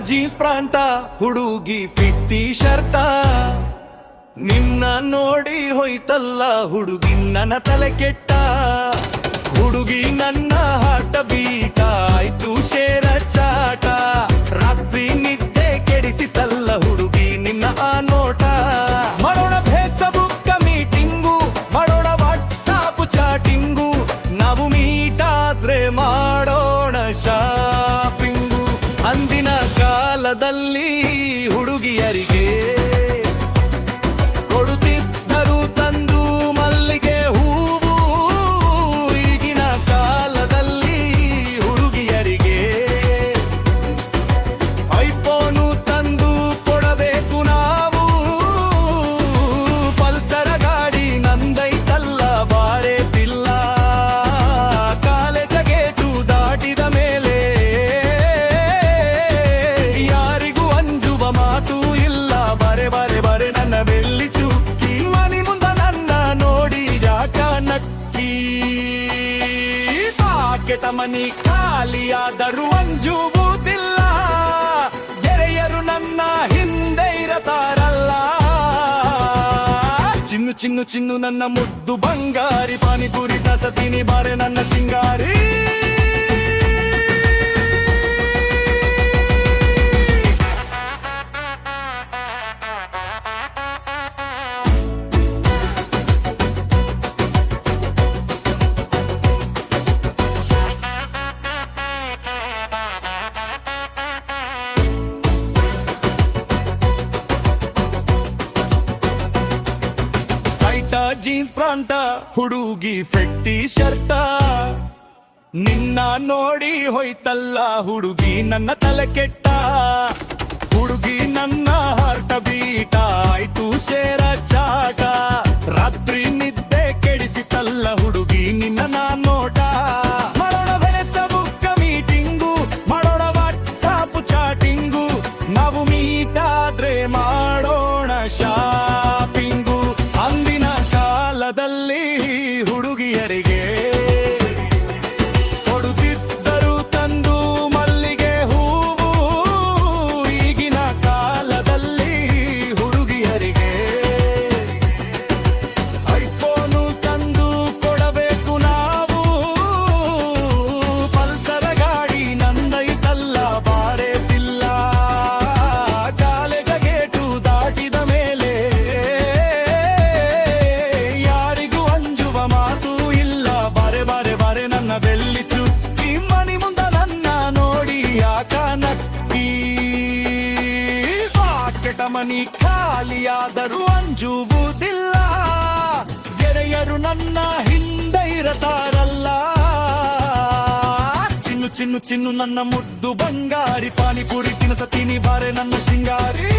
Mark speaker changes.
Speaker 1: jeans ಪ್ರಾಂತ ಹುಡುಗಿ ಫಿಟ್ಟಿ shirt ನಿನ್ನ ನೋಡಿ ಹೋಯ್ತಲ್ಲ ಹುಡುಗಿ ನನ್ನ ತಲೆ ಕೆಟ್ಟ ಹುಡುಗಿ ನನ್ನ ಹಾಟ ಬೀಟ ಆಯ್ತು ಶೇರ ಚಾಟ ರಾತ್ರಿ ನಿದ್ದೆ ಕೆಡಿಸಿತಲ್ಲ ಹುಡುಗಿ ನಿನ್ನ ಆ ನೋಟ ಮಾಡೋಣ ಫೇಸ್ಬುಕ್ ಮೀಟಿಂಗು ಮಾಡೋಣ ವಾಟ್ಸಾಪ್ ಚಾಟಿಂಗು ನಾವು ಮೀಟ್ ಆದ್ರೆ ಮಾಡೋಣ ಶಾಪಿಂಗು ಅಂದಿನ ಕಾಲದಲ್ಲಿ ಹುಡುಗಿಯರಿಗೆ ಕೊಡುತ್ತಿದ್ದರು ತಂದು ಮಲ್ಲಿಗೆ ಹೂವು ಈಗಿನ ಕಾಲದಲ್ಲಿ ಹುಡುಗಿಯರಿಗೆ ಐಫೋನು ತಂದು ಕೊಡಬೇಕು ನಾವು ಪಲ್ಸರ ಗಾಡಿ ನಂದೈತಲ್ಲ ಬಾರೆ ಪಿಲ್ಲ ಕಾಲೇಜ ಗೇಟು ದಾಟಿದ ಮೇಲೆ ಯಾರಿಗೂ ಅಂಜುವ ಮಾತು ಇಲ್ಲ ಬರೆ ಬರೆ ಬರೆ ನನ್ನ ಬೆಳ್ಳಿ ಚುಕ್ಕಿ ಮನಿ ಮುಂದ ನನ್ನ ನೋಡಿ ಯಾಕ ನಕ್ಕಿ ಪಾಕೆಟ ಮನಿ ಖಾಲಿಯಾದರೂ ಅಂಜುವುದಿಲ್ಲ ಗೆಳೆಯರು ನನ್ನ ಹಿಂದೆ ಇರತಾರಲ್ಲ ಚಿನ್ನು ಚಿನ್ನು ಚಿನ್ನು ನನ್ನ ಮುದ್ದು ಬಂಗಾರಿ ಪಾನಿಪುರಿ ಸತೀನಿ ಬಾರೆ ನನ್ನ ಶಿಂಗಾರಿ ಜೀನ್ಸ್ ಪ್ರಾಂತ ಹುಡುಗಿ ಫೆಟ್ಟಿ ಶರ್ಟ ನಿನ್ನ ನೋಡಿ ಹೋಯ್ತಲ್ಲ ಹುಡುಗಿ ನನ್ನ ತಲೆ ಕೆಟ್ಟ ಹುಡುಗಿ ನನ್ನ ಹಾರ್ಟ ಬೀಟ ಆಯ್ತು ಶೇರ ಚಾಟ ರಾತ್ರಿ ನಿದ್ದೆ ಕೆಡಿಸಿತಲ್ಲ ಹುಡುಗಿ ನಿನ್ನ ನಾ ನೋಟ ಮಾಡೋಣ ಫೇಸ್ಬುಕ್ ಮೀಟಿಂಗು ಮಾಡೋಣ ವಾಟ್ಸಾಪ್ ಚಾಟಿಂಗು ನಾವು ಮೀಟ್ ಆದ್ರೆ ಮಾಡೋಣ ಶಾಪಿಂಗು ಅಂದಿನ ಕಾಲದಲ್ಲಿ ಹುಡುಗಿಯರಿಗೆ ಕೊಡುತ್ತಿದ್ದರು ತಂದು ಮಲ್ಲಿಗೆ ಹೂವು ಈಗಿನ ಕಾಲದಲ್ಲಿ ಹುಡುಗಿಯರಿಗೆ ಐಫೋನು ತಂದು ಕೊಡಬೇಕು ನಾವು ಪಲ್ಸರ ಗಾಡಿ ನಂದೈತಲ್ಲ ಬಾರೆ ಪಿಲ್ಲ ಕಾಲೇಜ ಗೇಟು ದಾಟಿದ ಮೇಲೆ ಯಾರಿಗೂ ಅಂಜುವ ಮಾತು ಇಲ್ಲ ಬಾರೆ ಬಾರೆ ಬಾರೆ ನನ್ನ ಬೆಳ್ಳಿ ಚುಕ್ಕಿ ಮಣಿ ಮುಂದ ನನ್ನ ನೋಡಿ ಯಾಕ ನಕ್ಕಿ ಪಾಕೆಟ ಮನಿ ಖಾಲಿಯಾದರೂ ಅಂಜುವುದಿಲ್ಲ ಗೆಳೆಯರು ನನ್ನ ಹಿಂದೆ ಇರತಾರಲ್ಲ ಚಿನ್ನು ಚಿನ್ನು ಚಿನ್ನು ನನ್ನ ಮುದ್ದು ಬಂಗಾರಿ ಪಾನಿಪುರಿ ತಿನಸತೀನಿ ಬಾರೆ ನನ್ನ ಶಿಂಗಾರಿ